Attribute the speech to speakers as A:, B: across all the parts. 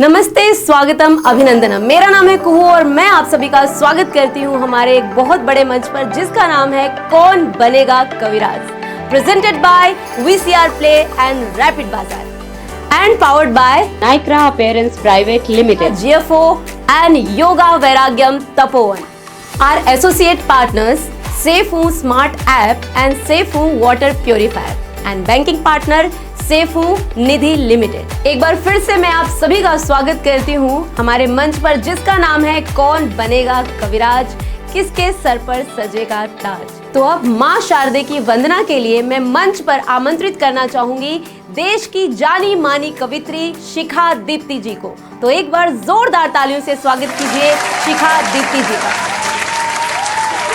A: नमस्ते, स्वागतम, अभिनंदनम। मेरा नाम है कुहू और मैं आप सभी का स्वागत करती हूँ हमारे एक बहुत बड़े मंच पर जिसका नाम है कौन बनेगा कविराज, presented by VCR play and rapid Bazaar and powered by
B: Nycra Appearance Private Limited,
A: GFO and Yoga Vairagyam Tapovan. Our associate partners Seifu Smart App and Seifu Water Purifier and banking partner Seifu Nidhi limited. एक बार फिर से मैं आप सभी का स्वागत करती हूँ हमारे मंच पर जिसका नाम है कौन बनेगा कविराज, किसके सर पर सजेगा ताज। तो अब माँ शारदे की वंदना के लिए मैं मंच पर आमंत्रित करना चाहूंगी देश की जानी मानी कवित्री शिखा दीप्ति जी को। तो एक बार जोरदार तालियों से स्वागत कीजिए शिखा दीप्ति जी का।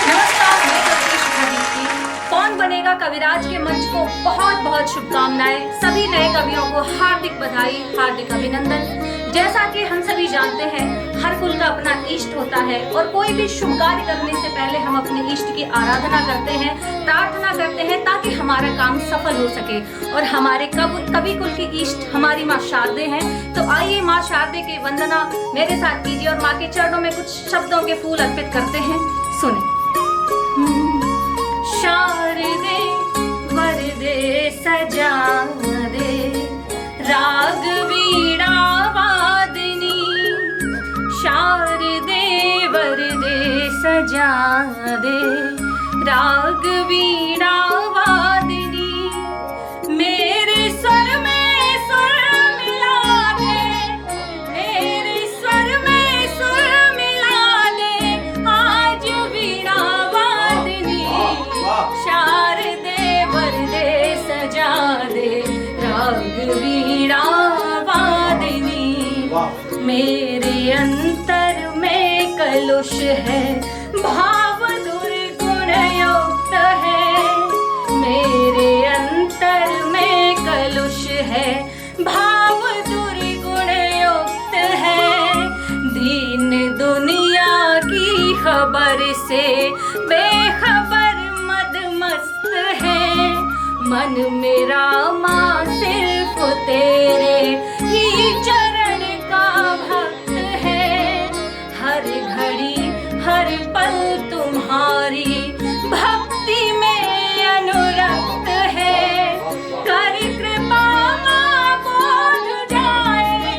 C: नमस्कार, मैं कवित्री शिखा दीप्ति। कौन बनेगा कविराज के मंच को बहुत बहुत शुभकामनाएं। सभी नए कवियों को हार्दिक बधाई, हार्दिक अभिनंदन। जैसा कि हम सभी जानते हैं, हर कुल का अपना इष्ट होता है और कोई भी शुभ कार्य करने से पहले हम अपने इष्ट की आराधना करते हैं, प्रार्थना करते हैं ताकि हमारा काम सफल हो सके। और हमारे कवि कुल की इष्ट हमारी माँ शारदे हैं। तो आइए माँ शारदे की वंदना मेरे साथ कीजिए और माँ के चरणों में कुछ शब्दों के फूल अर्पित करते हैं। सुने। शारदे वरदे सजा दे, राग वीणा वादनी। शारदे वरदे सजा दे, राग वीणा वादनी। मेरे स्वर में सुर मिला दे, मेरे स्वर में सुर मिला दे, आज वीणा वादनी। शारदे वरदे सजा दे, राग वीणा वादनी। मेरे अंतर में कलुष है, भाव दुर्गुण युक्त है। मेरे अंतर में कलुष है, भाव दुर्गुण युक्त है। दीन दुनिया की खबर से बेखबर मदमस्त है। मन मेरा माँ सिर्फ तेरे ही चरण का भक्त है। हर घड़ी हर पल तुम्हारी भक्ति में अनुरक्त है। कर कृपा माँ बोध जाए,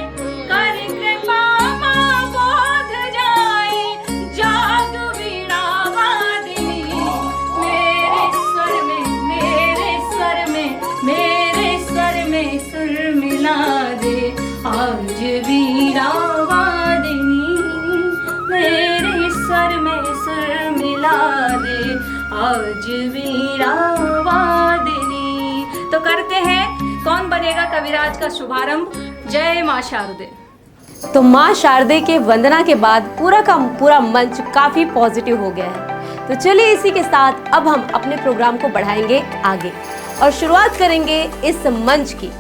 C: कर कृपा माँ बोध जाए, जाग वीणा वादिनी। मेरे स्वर में, मेरे स्वर में, मेरे स्वर में सुर मिला दे, आज वीणा वादिनी। मेरे स्वर में सुर मिला दे, आज वीणा वादिनी। तो करते हैं कौन बनेगा कविराज का शुभारंभ। जय माँ शारदे।
A: तो माँ शारदे के वंदना के बाद पूरा का पूरा मंच काफी पॉजिटिव हो गया है। तो चलिए इसी के साथ अब हम अपने प्रोग्राम को बढ़ाएंगे आगे और शुरुआत करेंगे इस मंच की।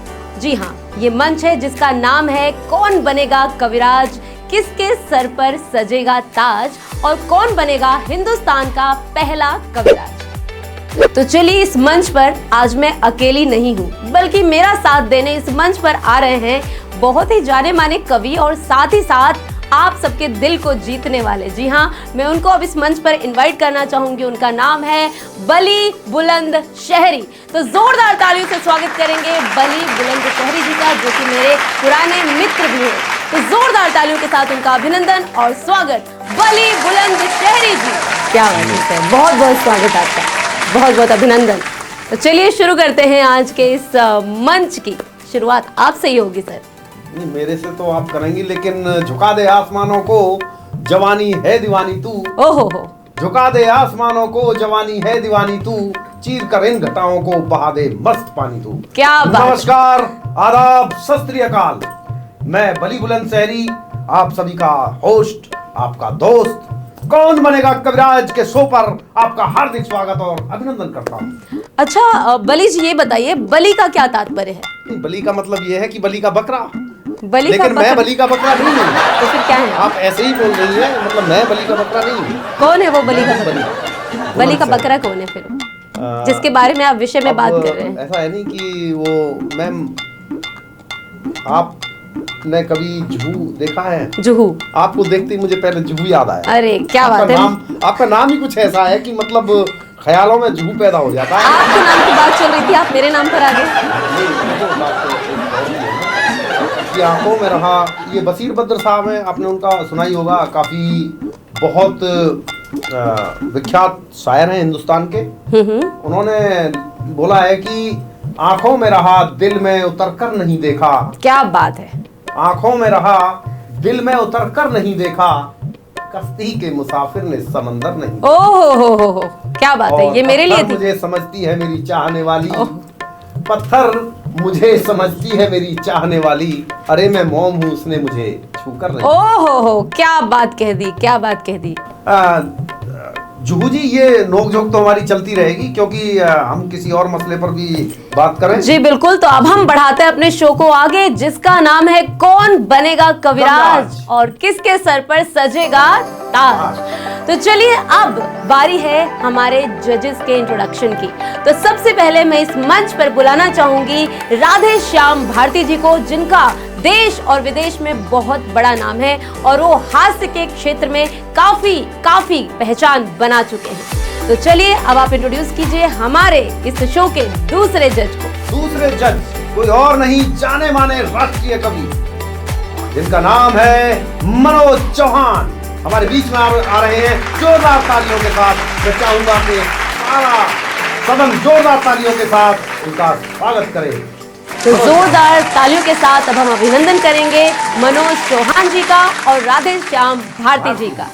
A: जी हाँ, ये मंच है जिसका नाम है कौन बनेगा कविराज, किसके सर पर सजेगा ताज और कौन बनेगा हिंदुस्तान का पहला कविराज। तो चलिए इस मंच पर आज मैं अकेली नहीं हूँ, बल्कि मेरा साथ देने इस मंच पर आ रहे हैं बहुत ही जाने माने कवि और साथ ही साथ आप सबके दिल को जीतने वाले। जी हाँ, मैं उनको अब इस मंच पर इनवाइट करना चाहूंगी। उनका नाम है बली बुलंद शहरी। तो जोरदार तालियों से स्वागत करेंगे बली बुलंद शहरी जी का, जो कि मेरे पुराने मित्र भी हैं। तो जोरदार तालियों के साथ उनका अभिनंदन और स्वागत बली बुलंद शहरी जी। क्या बात है, बहुत बहुत स्वागत आपका, बहुत बहुत अभिनंदन। तो चलिए शुरू करते हैं आज के इस मंच की शुरुआत आपसे ही होगी सर।
D: नहीं, मेरे से तो आप करेंगी, लेकिन झुका दे आसमानों को, जवानी है दीवानी तू।
A: ओहो हो,
D: झुका दे आसमानों को, जवानी है दीवानी तू, चीर कर इन घटाओं को बहा दे मस्त पानी तू।
A: क्या बात।
D: नमस्कार, आदाब, सत श्री अकाल। मैं बली बुलंद शहरी, आप सभी का होस्ट, आपका दोस्त कौन बनेगा कविराज के शो पर आपका हार्दिक स्वागत और अभिनंदन करता हूँ।
A: अच्छा बली जी, ये बताइए बली का क्या तात्पर्य है?
D: बली का मतलब ये है कि बली का बकरा।
A: बली
D: लेकिन
A: का
D: मैं बली का बकरा नहीं हूँ।
A: तो फिर क्या है?
D: आप ऐसे ही बोल रही हैं, मतलब मैं बली का बकरा नहीं हूँ।
A: कौन है वो बली का बकरा? बली का बकरा कौन है फिर, जिसके बारे में आप विषय में बात कर रहे हैं?
D: ऐसा है नहीं कि वो मैम, आप ने कभी जुहू देखा है?
A: जुहू?
D: आपको देखते ही मुझे पहले जुहू याद आया।
A: अरे क्या बात है,
D: आपका नाम ही कुछ ऐसा है कि मतलब ख्यालों में जुहू पैदा हो जाता है।
A: आपके नाम की बात चल रही थी, आप मेरे नाम पर आ गए।
D: कि आंखों में रहा, ये बशीर बद्र साहब हैं, आपने उनका सुना ही होगा, काफी बहुत विख्यात शायर हैं हिंदुस्तान के। उन्होंने बोला है कि आंखों में रहा दिल में उतर कर नहीं देखा।
A: क्या बात है।
D: आंखों में रहा दिल में उतर कर नहीं देखा, कश्ती के मुसाफिर ने समंदर नहीं।
A: ओहो, क्या बात है, ये मेरे लिए थी।
D: मुझे समझती है मेरी चाहने वाली, पत्थर मुझे समझती है मेरी चाहने वाली, अरे मैं मोम हूँ उसने मुझे छूकर नहीं।
A: ओहो, क्या बात कह दी, क्या बात कह दी।
D: जुहू जी, ये नोकझोंक तो हमारी चलती रहेगी क्योंकि हम किसी और मसले पर भी बात करें।
A: जी बिल्कुल, तो अब हम बढ़ाते हैं अपने शो को आगे, जिसका नाम है कौन बनेगा कविराज और किसके सर पर सजेगा ताज। तो चलिए अब बारी है हमारे जजेस के इंट्रोडक्शन की। तो सबसे पहले मैं इस मंच पर बुलाना चाहूंगी राधे श्याम भारती जी को, जिनका देश और विदेश में बहुत बड़ा नाम है और वो हास्य के क्षेत्र में काफी पहचान बना चुके हैं। तो चलिए अब आप इंट्रोड्यूस कीजिए हमारे इस शो के दूसरे जज को।
D: दूसरे जज कोई और नहीं, जाने माने राष्ट्रीय कवि, जिनका नाम है मनोज चौहान, हमारे बीच में आ रहे हैं। जोरदार तालियों के साथ मैं चाहूंगा कि सारा सदन जोरदार तालियों के साथ उनका स्वागत करे।
A: तो जोरदार तालियों के साथ अब हम अभिनंदन करेंगे मनोज चौहान जी का और राधे श्याम भारती जी का।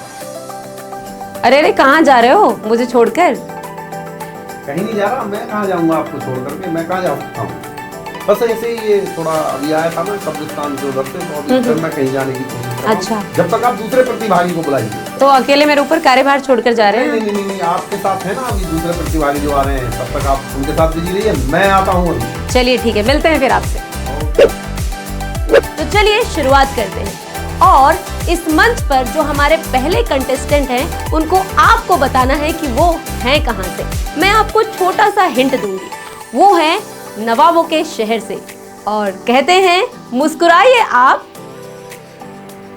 A: अरे कहाँ जा रहे हो मुझे छोड़कर?
D: कहीं नहीं जा रहा, मैं कहाँ जाऊंगा आपको छोड़ करके, मैं कहाँ जा सकता हूँ। बस ऐसे ही ये थोड़ा अभी आया था ना कब्रिस्तान जो उधर से, तो अभी फिर मैं कहीं जाने की कोशिश कर रहा हूं।
A: अच्छा,
D: जब तक आप दूसरे प्रतिभागी को बुलाइए।
A: तो अकेले मेरे ऊपर कार्यभार छोड़कर जा रहे हैं?
D: नहीं, आपके साथ है ना अभी दूसरे प्रतिभागी जो आ रहे हैं, तब तक आप उनके साथ बिजी रहिए, मैं आता हूँ अभी।
A: चलिए ठीक है, मिलते हैं फिर आपसे। तो चलिए शुरुआत करते हैं, और इस मंच पर जो हमारे पहले कंटेस्टेंट हैं उनको आपको बताना है कि वो हैं कहाँ से। मैं आपको छोटा सा हिंट दूंगी, वो है नवाबों के शहर से, और कहते हैं मुस्कुराइए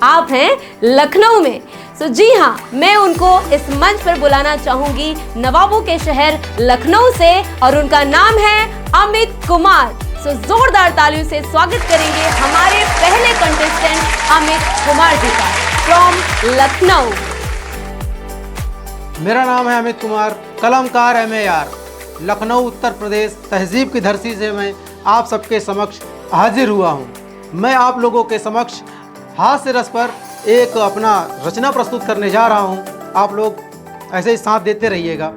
A: आप हैं लखनऊ में। सो जी हाँ, मैं उनको इस मंच पर बुलाना चाहूंगी नवाबों के शहर लखनऊ से, और उनका नाम है अमित कुमार। सो जोरदार तालियों से स्वागत करेंगे हमारे पहले कंटेस्टेंट अमित कुमार जी का फ्रॉम लखनऊ।
E: मेरा नाम है अमित कुमार, कलमकार MAR, लखनऊ उत्तर प्रदेश तहजीब की धरती से मैं आप सबके समक्ष हाजिर हुआ हूँ। मैं आप लोगों के समक्ष हास्य रस पर एक अपना रचना प्रस्तुत करने जा रहा हूँ। आप लोग ऐसे ही साथ देते रहिएगा।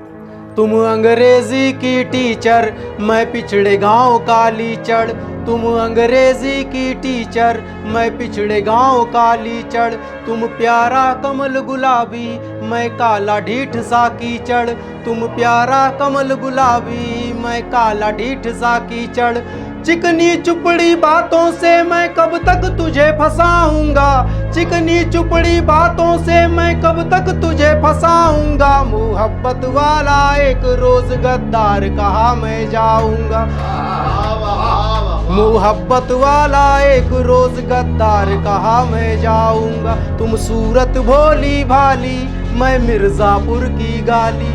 E: तुम अंग्रेजी की टीचर, मैं पिछड़े गांव का लीचड़। तुम अंग्रेजी की टीचर, मैं पिछड़े गांव का लीचड़। तुम प्यारा कमल गुलाबी, मैं काला ढीठ सा कीचड़। तुम प्यारा कमल गुलाबी, मैं काला ढीठ सा कीचड़। चिकनी चुपड़ी बातों से मैं कब तक तुझे फंसाऊंगा। चिकनी चुपड़ी बातों से मैं कब तक तुझे फंसाऊंगा। मोहब्बत वाला एक रोज गद्दार कहा मैं जाऊंगा। मोहब्बत वाला एक रोज गद्दार कहा मैं जाऊंगा। तुम सूरत भोली भाली, मैं मिर्जापुर की गाली।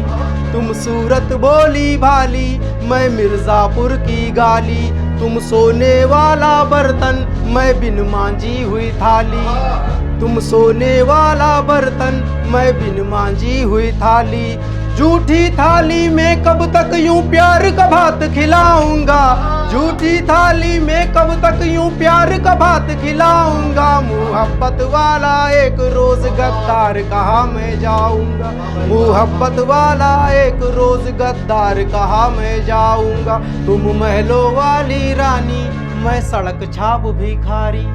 E: तुम सूरत भोली भाली, मैं मिर्जापुर की गाली। तुम सोने वाला बर्तन, मैं बिन मांझी हुई थाली। तुम सोने वाला बर्तन, मैं बिन मांझी हुई थाली। झूठी थाली में कब तक यूं प्यार का भात खिलाऊंगा। झूठी थाली में कब तक यूं प्यार का भात खिलाऊंगा। मोहब्बत वाला एक रोज गद्दार कहा मैं जाऊंगा। मोहब्बत वाला एक रोज गद्दार कहा मैं जाऊंगा। तुम महलों वाली रानी, मैं सड़क छाप भिखारी।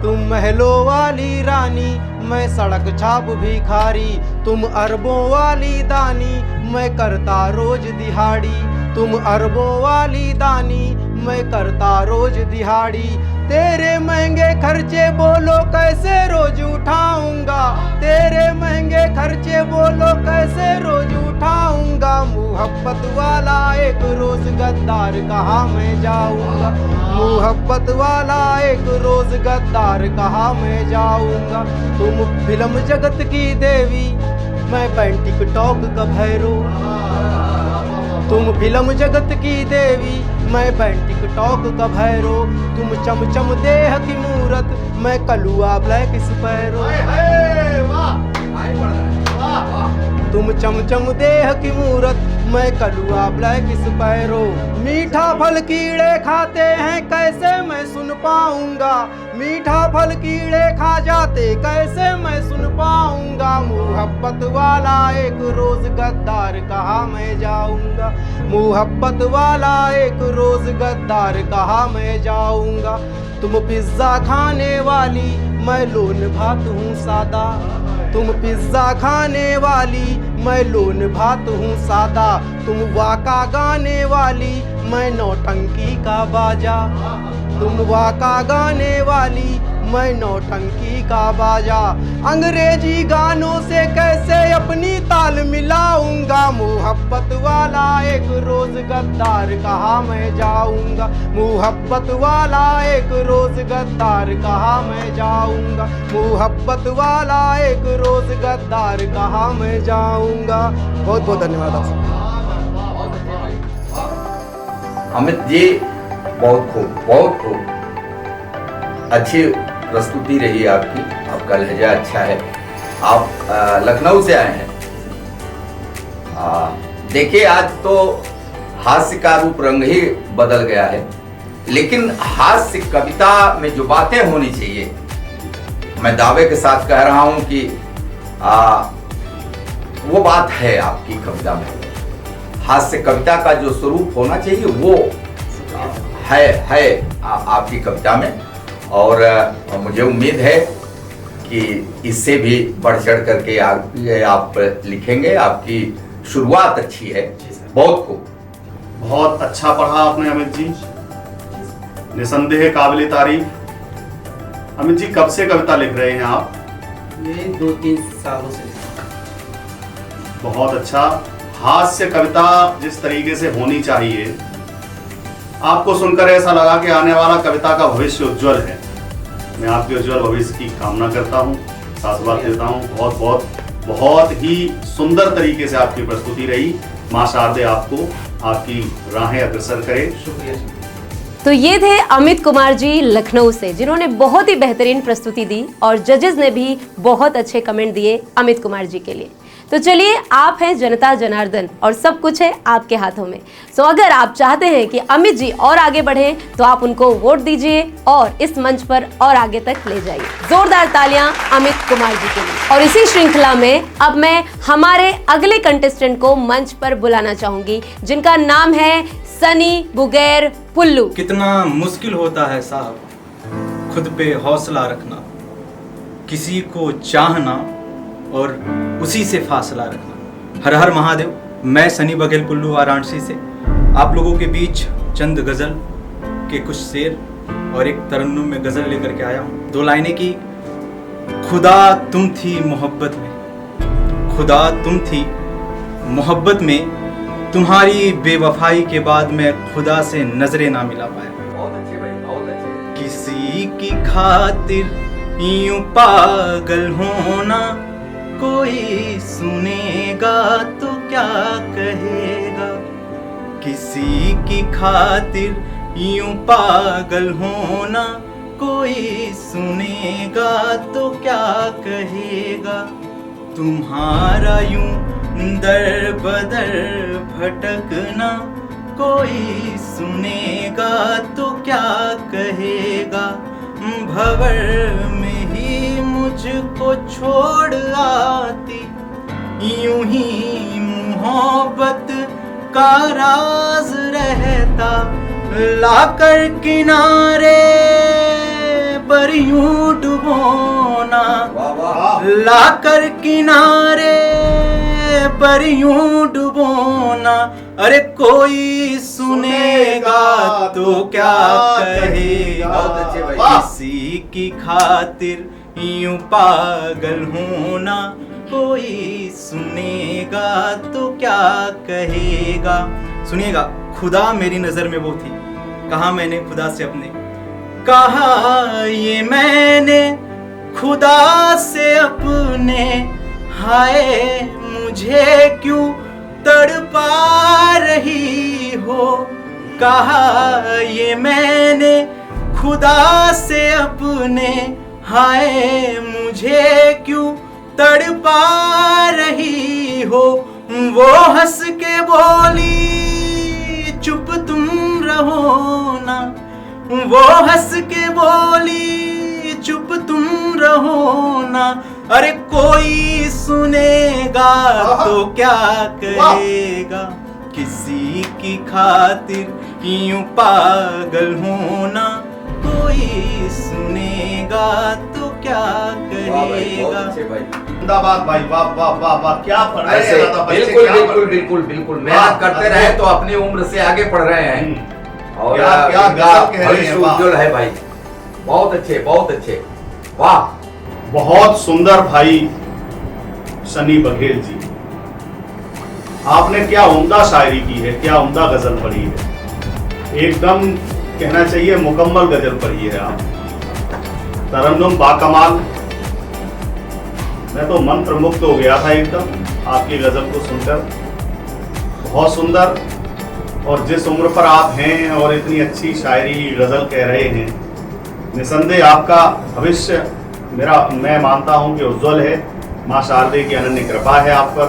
E: तुम महलों वाली रानी, मैं सड़क छाप भिखारी। तुम अरबों वाली दानी, मैं करता रोज दिहाड़ी। तुम अरबों वाली दानी, मैं करता रोज दिहाड़ी। तेरे महंगे खर्चे बोलो कैसे रोज उठाऊंगा। तेरे महंगे खर्चे बोलो कैसे रोज उठाऊंगा। जाऊंगा, मोहब्बत वाला एक रोज गद्दार कहाँ मैं जाऊंगा, मोहब्बत वाला एक रोज गद्दार कहाँ मैं जाऊंगा। तुम फिल्म जगत की देवी, मैं पैन टिकटॉक का भैरो, तुम फिल्म जगत की देवी, मैं पैन टिकटॉक का भैरो, तुम चमचम देह की मूरत, मैं कलुआ ब्लैक स्पैरो, तुम चमचम देह की मूरत, मैं कलुआ ब्लैक स्पैरो। मीठा फल कीड़े खाते हैं कैसे मैं सुन पाऊंगा, मीठा फल कीड़े खा जाते कैसे मैं सुन पाऊंगा। मोहब्बत वाला एक रोज गद्दार कहाँ मैं जाऊंगा, मोहब्बत वाला एक रोज गद्दार कहाँ मैं जाऊंगा। तुम पिज्जा खाने वाली, मैं लोन भात हूँ सादा, तुम पिज्जा खाने वाली, मैं लोन भात हूँ सादा। तुम वाका गाने वाली, मैं नौटंकी का बाजा, तुम वाका गाने वाली, मैं नौटंकी का बाजा। अंग्रेजी गानों से कैसे अपनी ताल मिलाऊंगा, मोहब्बत वाला एक रोज गद्दार कहाँ मैं जाऊंगा, मोहब्बत वाला एक रोज गद्दार कहाँ मैं जाऊंगा, मोहब्बत वाला एक रोज गद्दार कहाँ मैं जाऊंगा। बहुत बहुत धन्यवाद आपका।
F: अमित जी बहुत खूब अच्छी प्रस्तुति रही आपकी, आपका लहजा अच्छा है। आप लखनऊ से आए हैं। देखिए आज तो हास्य का रूप रंग ही बदल गया है, लेकिन हास्य कविता में जो बातें होनी चाहिए, मैं दावे के साथ कह रहा हूं कि वो बात है आपकी कविता में। हास्य कविता का जो स्वरूप होना चाहिए वो है आपकी कविता में, और मुझे उम्मीद है कि इससे भी बढ़ चढ़ करके आप लिखेंगे। आपकी शुरुआत अच्छी है, बहुत खूब।
G: बहुत अच्छा पढ़ा आपने अमित जी, निसंदेह काबिल तारीफ। अमित जी कब से कविता लिख रहे हैं आप?
E: ये 2-3 सालों से।
G: बहुत अच्छा। हास्य कविता जिस तरीके से होनी चाहिए, आपको सुनकर ऐसा लगा कि आने वाला कविता का भविष्य उज्जवल है। मैं आपके उज्जवल भविष्य की कामना करता हूँ, साधुवाद देता हूँ। बहुत ही सुंदर तरीके से आपकी प्रस्तुति रही। माँ शारदे आपको आपकी राहें अग्रसर करे।
E: शुक्रिया।
A: तो ये थे अमित कुमार जी लखनऊ से, जिन्होंने बहुत ही बेहतरीन प्रस्तुति दी और जजेस ने भी बहुत अच्छे कमेंट दिए अमित कुमार जी के लिए। तो चलिए, आप हैं जनता जनार्दन और सब कुछ है आपके हाथों में। सो अगर आप चाहते हैं कि अमित जी और आगे बढ़ें तो आप उनको वोट दीजिए और इस मंच पर और आगे तक ले जाइए। जोरदार तालियां अमित कुमार जी के लिए। और इसी श्रृंखला में अब मैं हमारे अगले कंटेस्टेंट को मंच पर बुलाना चाहूंगी, जिनका नाम है सनी बुगैर पुल्लू।
H: कितना मुश्किल होता है साहब खुद पे हौसला रखना, किसी को चाहना और उसी से फासला रखना। हर हर महादेव। मैं सनी बघेल पुल्लू वाराणसी से आप लोगों के बीच चंद गज़ल के कुछ शेर और एक तरन्नुम में गज़ल लेकर के आया हूँ। 2 लाइनें की। खुदा तुम थी मोहब्बत में, खुदा तुम थी मोहब्बत में, तुम्हारी बेवफाई के बाद मैं खुदा से नजरें ना मिला पाया।
F: बहुत अच्छे भाई, बहुत अच्छे।
H: किसी की खातिर यूं पागल होना, कोई सुनेगा तो क्या कहेगा। किसी की खातिर यूं पागल होना, कोई सुनेगा तो क्या कहेगा। तुम्हारा यूं दर बदर भटकना, कोई सुनेगा तो क्या कहेगा। भंवर में ही मुझको छोड़ आती, यूं ही मोहब्बत का राज रहता। लाकर किनारे पर यूं डुबोना, लाकर किनारे पर यूं डुबोना। अरे कोई सुनेगा तो क्या कहेगा। किसी की खातिर यूं पागल होना, कोई सुनेगा तो क्या कहेगा। सुनिएगा, खुदा मेरी नजर में वो थी, कहा मैंने खुदा से अपने, कहा ये मैंने खुदा से अपने, हाय मुझे क्यों तड़पा रही हो। कहा ये मैंने खुदा से अपने, हाय मुझे क्यों तड़पा रही हो। वो हंस के बोली चुप तुम रहो ना, वो हंस के बोली चुप तुम रहो ना, अरे कोई सुनेगा तो क्या कहेगा। किसी की खातिर यूं पागल होना, कोई सुनेगा तो क्या कहेगा।
G: जिंदाबाद भाई, वाह वाह वाह वाह, क्या पढ़ रहे
F: ऐसे
G: हैं दादा बच्चे,
F: बिल्कुल
G: क्या
F: बिल्कुल
G: पढ़ रहे हैं?
F: बिल्कुल बिल्कुल मेहनत करते रहे तो अपनी उम्र से आगे पढ़ रहे हैं। और
G: क्या- क्या
F: इनका
G: गजब कह रहे हैं,
F: भविष्य
G: वाह।
F: उज्ज्वल है भाई। बहुत अच्छे, बहुत अच्छे, वाह।
G: बहुत सुंदर भाई सनी बघेल जी, आपने क्या उम्दा शायरी की है, क्या उम्दा गजल पढ़ी है। एकदम कहना चाहिए मुकम्मल गजल पढ़ी है आप। तरन्नुम बाकमाल, मैं तो मंत्र मुक्त हो गया था एकदम आपकी गजल को सुनकर। बहुत सुंदर, और जिस उम्र पर आप हैं और इतनी अच्छी शायरी गजल कह रहे हैं, निसंदेह आपका भविष्य मैं मानता हूं कि उज्जवल है। माँ शारदे की अनन्य कृपा है आप पर।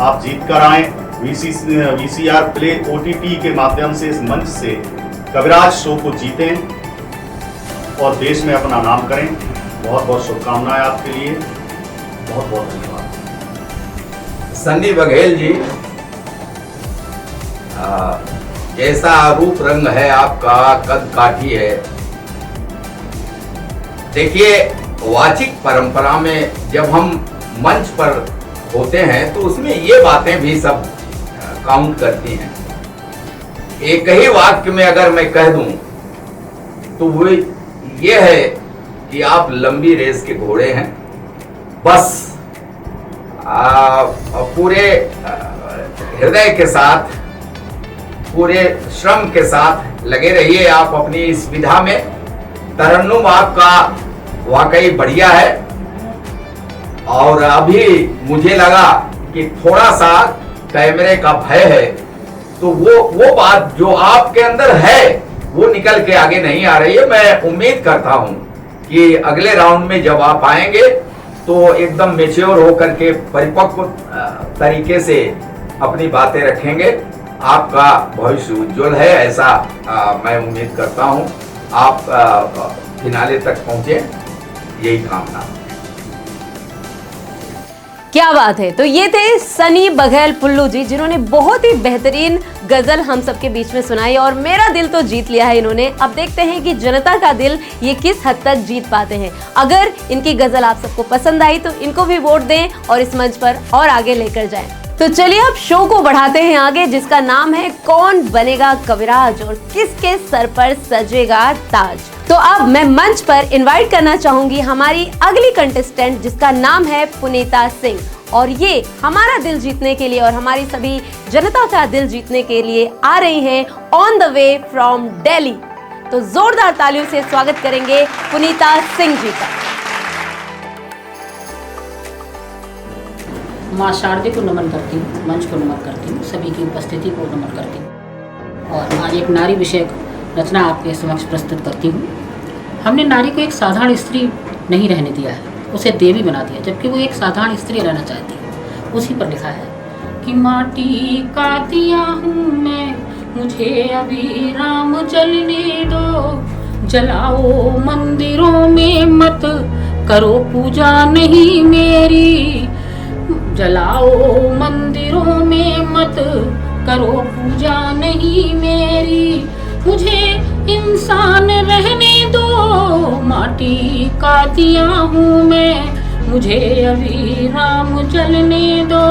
G: आप जीत कर आए। VCR प्ले OTT के माध्यम से इस मंच से कविराज शो को जीतें और देश में अपना नाम करें। बहुत बहुत शुभकामनाएं आपके लिए, बहुत बहुत धन्यवाद।
F: सन्नी बघेल जी, कैसा रूप रंग है आपका, कद काठी है। देखिए, वाचिक परंपरा में जब हम मंच पर होते हैं तो उसमें ये बातें भी सब काउंट करती हैं। एक ही वाक्य में अगर मैं कह दूं तो वो ये है कि आप लंबी रेस के घोड़े हैं। बस पूरे हृदय के साथ, पूरे श्रम के साथ लगे रहिए आप अपनी इस विधा में। तरन्नुम आपका वाकई बढ़िया है। और अभी मुझे लगा कि थोड़ा सा कैमरे का भय है, तो वो बात जो आपके अंदर है वो निकल के आगे नहीं आ रही है। मैं उम्मीद करता हूं कि अगले राउंड में जब आप आएंगे तो एकदम मैच्योर होकर के परिपक्व तरीके से अपनी बातें रखेंगे। आपका भविष्य उज्जवल है, ऐसा मैं उम्मीद करता हूं। आप फिनाले तक पहुंचे, यही कामना।
A: क्या बात है। तो ये थे सनी बघेल पुल्लू जी, जिन्होंने बहुत ही बेहतरीन गजल हम सबके बीच में सुनाई और मेरा दिल तो जीत लिया है इन्होंने। अब देखते हैं कि जनता का दिल ये किस हद तक जीत पाते हैं। अगर इनकी गजल आप सबको पसंद आई तो इनको भी वोट दें और इस मंच पर और आगे लेकर जाएं। तो चलिए अब शो को बढ़ाते हैं आगे, जिसका नाम है कौन बनेगा कविराज और किसके सर पर सजेगा ताज। तो अब मैं मंच पर इनवाइट करना चाहूंगी हमारी अगली कंटेस्टेंट, जिसका नाम है पुनीता सिंह, और ये हमारा दिल जीतने के लिए और हमारी सभी जनता का दिल जीतने के लिए आ रही हैं on the way from Delhi. तो जोरदार तालियों से स्वागत करेंगे पुनीता सिंह जी का।
I: माँ शारदे को नमन करती हूँ, मंच को नमन करती हूँ, सभी की उपस्थिति को नमन करती हूँ और आज एक नारी विषयक रचना आपके समक्ष प्रस्तुत करती हूँ। हमने नारी को एक साधारण स्त्री नहीं रहने दिया है, उसे देवी बना दिया, जबकि वो एक साधारण स्त्री रहना चाहती है। उसी पर लिखा है कि माटी का दिया हूँ मैं, मुझे अभी राम जलने दो, जलाओ मंदिरों में मत करो पूजा नहीं मेरी, जलाओ मंदिरों में मत करो पूजा नहीं मेरी, मुझे इंसान रहने दो, माटी का दिया हूँ मैं, मुझे अभी राम जलने दो।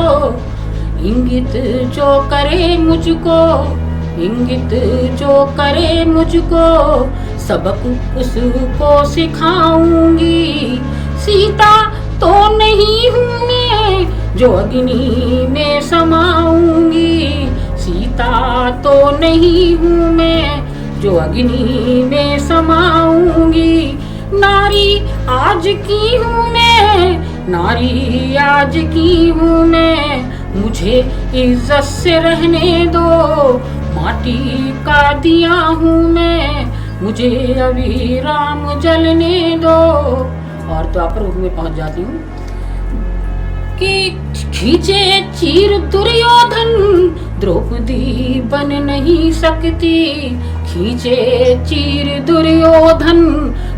I: इंगित जो करे मुझको, इंगित जो करे मुझको, सबक उसको सिखाऊंगी, सीता तो नहीं हूँ मैं जो अग्नि में समाऊंगी, सीता तो नहीं हूँ मैं जो अग्नि में समाऊंगी। नारी आज की हूँ मैं, नारी आज की हूँ मैं, मुझे इज्जत से रहने दो, माटी का दिया हूँ मैं, मुझे अभी राम जलने दो। और द्वापर युग में पहुंच जाती हूँ कि खींचे चीर दुर्योधन, द्रौपदी बन नहीं सकती, खींचे चीर दुर्योधन,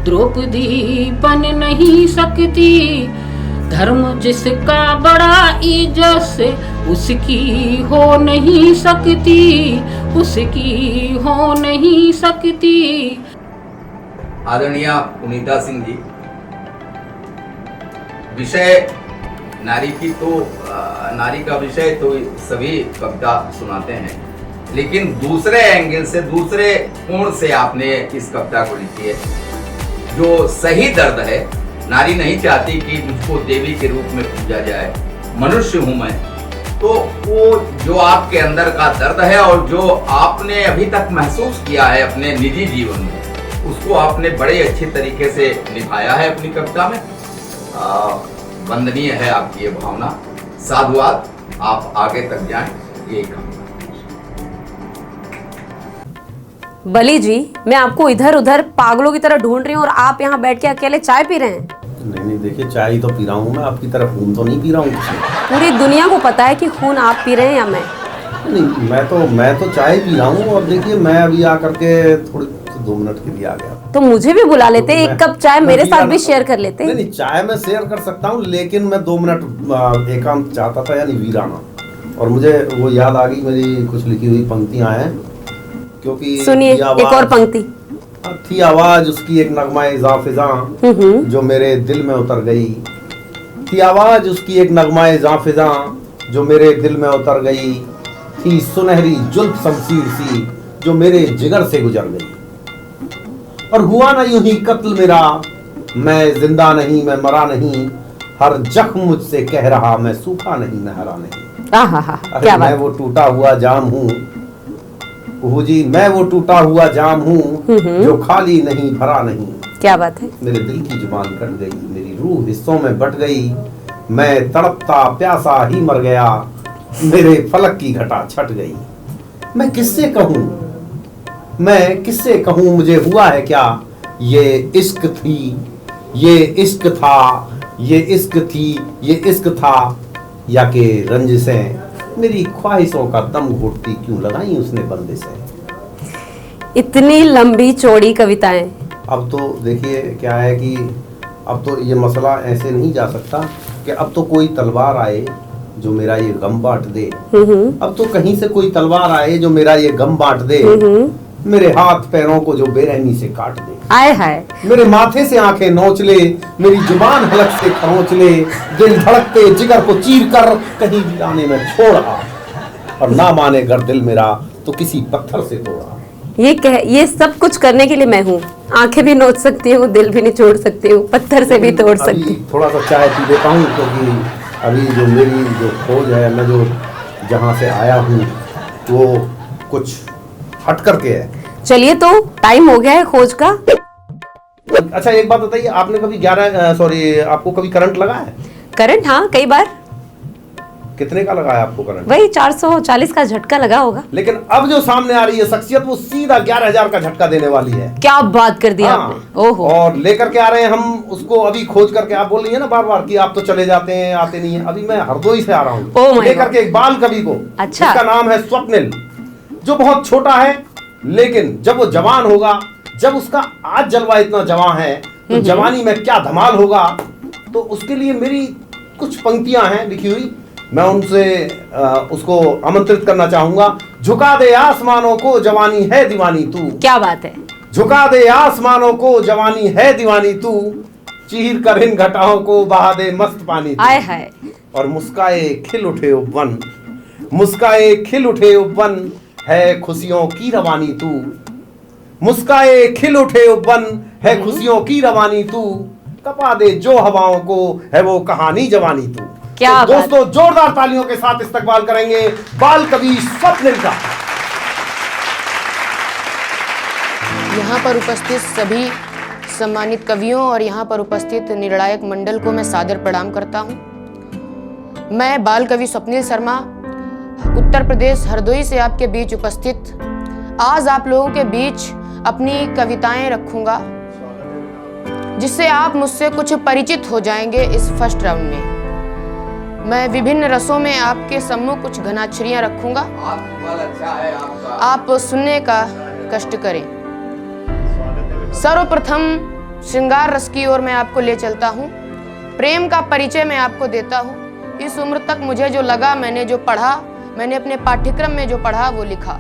I: द्रौपदी बन नहीं सकती। धर्म जिसका बड़ा इज्जत उसकी हो नहीं सकती, उसकी हो नहीं सकती।
F: आदरणीय पुनीता सिंह जी, विषय नारी की तो नारी का विषय तो सभी कविता सुनाते हैं, लेकिन दूसरे एंगल से, दूसरे कोण से आपने इस कविता को लिखी है। जो सही दर्द है, नारी नहीं चाहती कि मुझको देवी के रूप में पूजा जाए, मनुष्य हूं मैं, तो वो जो आपके अंदर का दर्द है और जो आपने अभी तक महसूस किया है अपने निजी जीवन में, उसको आपने बड़े अच्छे तरीके से निभाया है अपनी कविता में। वंदनीय है आपकी ये भावना, साधुवाद, आप आगे तक जाएं, यही कहूँगा।
A: बली जी, मैं आपको इधर उधर पागलों की तरह ढूंढ रही हूँ और आप यहाँ बैठ के अकेले चाय पी रहे हैं।
D: नहीं देखिए, चाय ही तो पी रहा हूँ मैं, आपकी तरह खून तो नहीं पी रहा हूँ।
A: पूरी दुनिया को पता है कि खून आप पी रहे हैं या मैं।
D: नहीं, मैं तो चाय पी रहा हूँ। और देखिए, मैं अभी आकर के थोड़ी 2 मिनट के लिए आ गया,
A: तो मुझे भी बुला लेते, एक कप चाय मेरे साथ भी शेयर कर लेते।
D: नहीं, चाय मैं शेयर कर सकता हूँ, लेकिन मैं 2 मिनट एकांत चाहता था, यानी वीराना। और मुझे वो याद आ गई, मेरी कुछ लिखी हुई पंक्तियां हैं, क्योंकि
A: सुनिए एक और पंक्ति।
D: थी आवाज उसकी एक नगमाए जाफिजा जो मेरे दिल में उतर गई, थी आवाज उसकी एक नगमाए जाफिजा जो मेरे दिल में उतर गई, थी सुनहरी जुल्फ शमशीर सी जो मेरे जिगर से गुजर गई। और हुआ ना यूं ही कत्ल मेरा, मैं जिंदा नहीं, मैं मरा नहीं, हर जख्म मुझसे कह रहा मैं सूखा नहीं, मैं हरा नहीं।
A: क्या
D: मैं वो टूटा हुआ जाम हूँ जी, मैं वो टूटा हुआ जाम हूँ जो खाली नहीं, भरा नहीं।
A: क्या बात है।
D: मेरे दिल की जुबान कट गई, मेरी रूह हिस्सों में बट गई, मैं तड़पता प्यासा ही मर गया, मेरे फलक की घटा छट गई। मैं किससे कहूँ, मैं किससे कहूँ, मुझे हुआ है क्या, ये इश्क थी, ये इश्क था, ये इश्क थी, ये इश्क था, या के रंजिशें मेरी ख्वाहिशों का दम घोटती क्यों लगाई उसने बंदे से।
A: इतनी लंबी चौड़ी कविताएं।
D: अब तो देखिए क्या है कि अब तो ये मसला ऐसे नहीं जा सकता कि अब तो कोई तलवार आए जो मेरा ये गम बांट दे। अब तो कहीं से कोई तलवार आए जो मेरा ये गम बांट दे, मेरे हाथ पैरों को जो बेरहमी से काट दे।
A: आए हाय,
D: मेरे माथे से आंखें नोच ले, मेरी जुबान हलक से खरोंच ले, दिल धड़कते जिगर को चीर कर कहीं वीराने में छोड़ आ, और ना माने अगर दिल मेरा तो किसी पत्थर से तोड़ा।
A: ये सब कुछ करने के लिए मैं हूँ। आंखें भी नोच सकती हूँ, दिल भी निचोड़ सकती हूँ, पत्थर से भी तोड़ सकती हूँ।
D: थोड़ा सा चाय पी लेता हूँ, क्योंकि अभी जो मेरी जो खोज है, मैं जो जहाँ से आया हूँ वो कुछ हट करके है।
A: चलिए, तो टाइम हो गया है खोज का।
D: अच्छा एक बात बताइए, आपने कभी आपको कभी करंट लगा है?
A: करंट? हाँ, कई बार।
D: कितने का लगा है आपको करंट?
A: वही 440 का झटका लगा होगा।
D: लेकिन अब जो सामने आ रही है शख्सियत, वो सीधा 11,000 का झटका देने वाली है।
A: क्या बात कर दी आपने। ओहो।
D: और लेकर के आ रहे हैं हम उसको, अभी खोज करके। आप बोल रही है ना बार बार कि आप तो चले जाते हैं, आते नहीं है। अभी मैं हरदोई से आ रहा हूँ लेकर के एक बाल कवि को।
A: अच्छा।
D: इसका नाम है स्वप्निल, जो बहुत छोटा है, लेकिन जब वो जवान होगा, जब उसका आज जलवा इतना जवान है, तो जवानी में क्या धमाल होगा। तो उसके लिए मेरी कुछ पंक्तियां हैं लिखी हुई, मैं उनसे उसको आमंत्रित करना चाहूंगा। झुका दे आसमानों को, जवानी है दीवानी तू।
A: क्या बात है।
D: झुका दे आसमानों को, जवानी है दीवानी तू, चीर कर इन घटाओं को, बहा दे मस्त पानी तू।
A: आए हाय।
D: और मुस्काए खिल उठे उपवन, मुस्काए खिल उठे उपवन, है खुशियों की रवानी तू। मुस्काए खिल उठे उपवन, है खुशियों की रवानी तू, कपा दे जो हवाओं को, है वो कहानी जवानी तू।
A: क्या
D: तो
A: बात।
D: दोस्तों जोरदार तालियों के साथ इस्तकबाल करेंगे बाल कवि स्वप्निल का।
J: यहाँ पर उपस्थित सभी सम्मानित कवियों और यहाँ पर उपस्थित निर्णायक मंडल को मैं सादर प्रणाम करता हूँ। मैं बाल कवि स्वप्निल शर्मा उत्तर प्रदेश हरदोई से आपके बीच उपस्थित आज आप लोगों के बीच अपनी कविताएं रखूंगा, जिससे आप मुझसे कुछ परिचित हो जाएंगे। इस फर्स्ट राउंड में मैं विभिन्न रसों में आपके सम्मुख कुछ घनाक्षरियां रखूंगा, आप सुनने का कष्ट करें। सर्वप्रथम श्रृंगार रस की ओर मैं आपको ले चलता हूँ। प्रेम का परिचय मैं आपको देता हूँ। इस उम्र तक मुझे जो लगा, मैंने जो पढ़ा, मैंने अपने पाठ्यक्रम में जो पढ़ा वो लिखा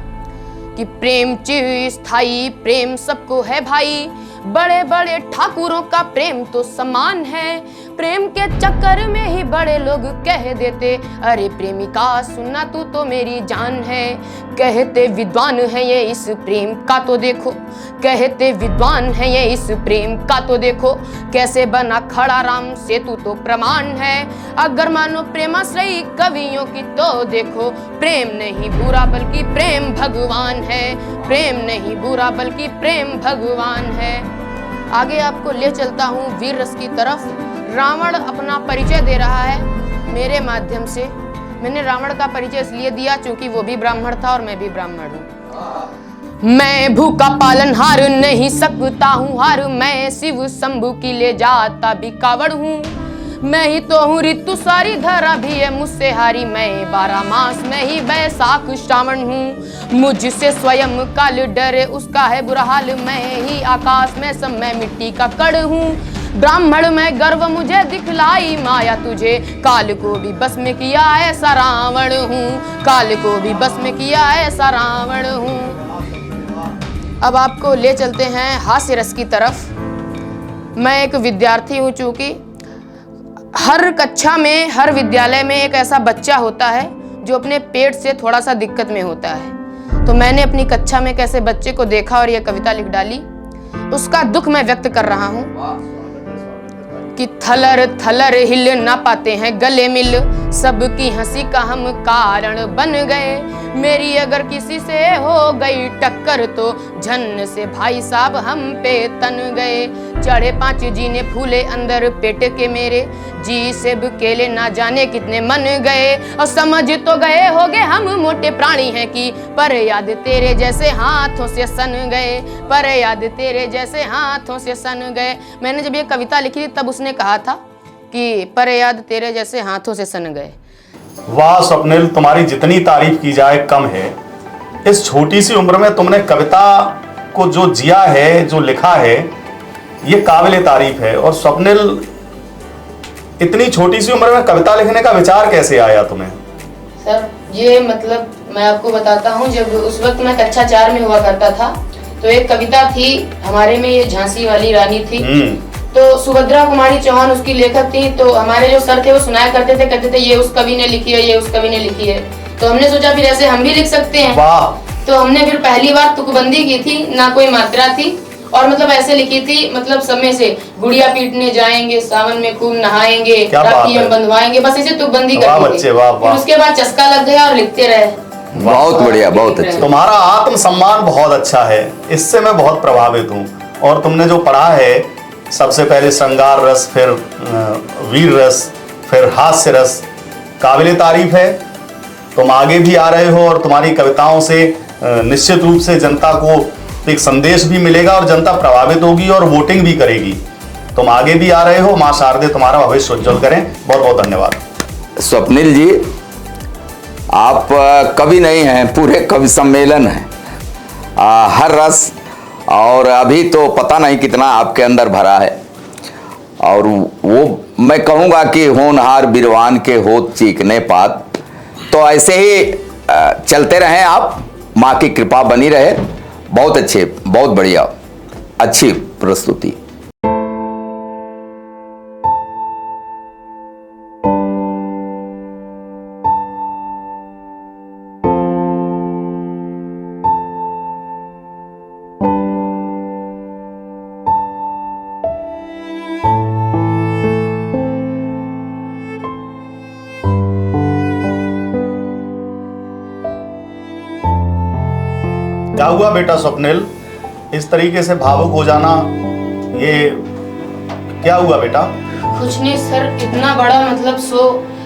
J: कि प्रेम चिरस्थायी प्रेम सबको है भाई, बड़े बड़े ठाकुरों का प्रेम तो समान है। प्रेम के चक्कर में ही बड़े लोग कह देते, अरे प्रेमिका सुनना तू तो मेरी जान है। कहते विद्वान है ये इस प्रेम का तो देखो, कहते विद्वान है ये इस प्रेम का तो देखो, कैसे बना खड़ा राम सेतु तो प्रमाण है। अगर मानो प्रेमाश्रयी कवियों की तो देखो, प्रेम नहीं बुरा बल्कि प्रेम भगवान है। प्रेम नहीं बुरा बल्कि प्रेम भगवान है। आगे आपको ले चलता हूँ वीर रस की तरफ। रावण अपना परिचय दे रहा है मेरे माध्यम से। मैंने रावण का परिचय इसलिए दिया क्योंकि वो भी ब्राह्मण था और मैं भी ब्राह्मण हूँ। मैं भूखा पालनहार नहीं सकता हूँ हार, मैं शिव शंभु की ले जाता भी कावड़ हूँ। मैं ही तो हूँ ऋतु सारी धरा भी है मुझसे हारी, मैं 12 मास में ही वैशाख श्रावण हूँ। मुझसे स्वयं काल डरे उसका है बुरा हाल, मैं ही आकाश में सब मैं मिट्टी का कण हूँ। ब्राह्मण में गर्व मुझे दिखलाई माया तुझे, काल को भी बस में किया ऐसा रावण हूँ। काल को भी बस में किया ऐसा रावण हूँ। अब आपको ले चलते हैं हास्य रस की तरफ। मैं एक विद्यार्थी हूँ, चूंकि हर कक्षा में हर विद्यालय में एक ऐसा बच्चा होता है जो अपने पेट से थोड़ा सा दिक्कत में होता है। तो मैंने अपनी कक्षा में कैसे बच्चे को देखा और यह कविता लिख डाली। उसका दुख मैं व्यक्त कर रहा हूँ कि थलर थलर हिल ना पाते हैं गले मिल, सबकी हंसी का हम कारण बन गए। मेरी अगर किसी से हो गई टक्कर तो झन से भाई साहब हम पे तन गए। चढ़े 5 जीने फूले अंदर पेट के मेरे, जी सेब केले ना जाने कितने मन गए। और समझ तो गए होगे हम मोटे प्राणी हैं कि पर याद तेरे जैसे हाथों से सन गए, पर याद तेरे जैसे हाथों से सन गए। मैंने जब ये कविता लिखी तब उसने कहा था कि पर याद तेरे जैसे हाथों से सन गए।
G: वाह स्वप्निल, तुम्हारी जितनी तारीफ की जाए कम है। इस छोटी सी उम्र में तुमने कविता को जो जिया है, जो लिखा है, ये काबिले तारीफ है। और स्वप्निल, इतनी छोटी सी उम्र में कविता लिखने का विचार कैसे आया तुम्हें?
J: सर ये मतलब मैं आपको बताता हूँ, जब उस वक्त मैं कक्षा 4 में हुआ करता था तो एक कविता थी हमारे में, ये झांसी वाली रानी थी। तो सुभद्रा कुमारी चौहान उसकी लेखक थी। तो हमारे जो सर थे वो सुनाया करते थे, कहते थे ये उस कवि ने लिखी है, ये उस कवि ने लिखी है। तो हमने सोचा फिर ऐसे हम भी लिख सकते हैं। तो हमने फिर पहली बार तुकबंदी की थी, ना कोई मात्रा थी, और मतलब ऐसे लिखी थी, मतलब समय से गुड़िया पीटने जाएंगे, सावन में खूब नहाएंगे, राखी हम बंधवाएंगे, बस ऐसे तुकबंदी करते थे। फिर उसके बाद चस्का लग गया और लिखते रहे।
F: बहुत बढ़िया, बहुत अच्छा।
G: तुम्हारा आत्मसम्मान बहुत अच्छा है, इससे मैं बहुत प्रभावित हूँ। और तुमने जो पढ़ा है, सबसे पहले श्रृंगार रस, फिर वीर रस, फिर हास्य रस, काबिले तारीफ है। तुम आगे भी आ रहे हो और तुम्हारी कविताओं से निश्चित रूप से जनता को एक संदेश भी मिलेगा और जनता प्रभावित होगी और वोटिंग भी करेगी। तुम आगे भी आ रहे हो, माँ शारदे तुम्हारा भविष्य उज्जवल करें। बहुत बहुत धन्यवाद।
F: स्वप्निल जी, आप कवि नहीं हैं, पूरे कवि सम्मेलन है। हर रस, और अभी तो पता नहीं कितना आपके अंदर भरा है। और वो मैं कहूँगा कि होनहार बिरवान के होत चीकने पात। तो ऐसे ही चलते रहें आप, माँ की कृपा बनी रहे। बहुत अच्छे, बहुत बढ़िया, अच्छी प्रस्तुति।
G: क्या हुआ बेटा स्वप्निल, इस तरीके से भावुक हो जाना, ये क्या हुआ बेटा?
J: कुछ नहीं सर, इतना बड़ा मतलब शो,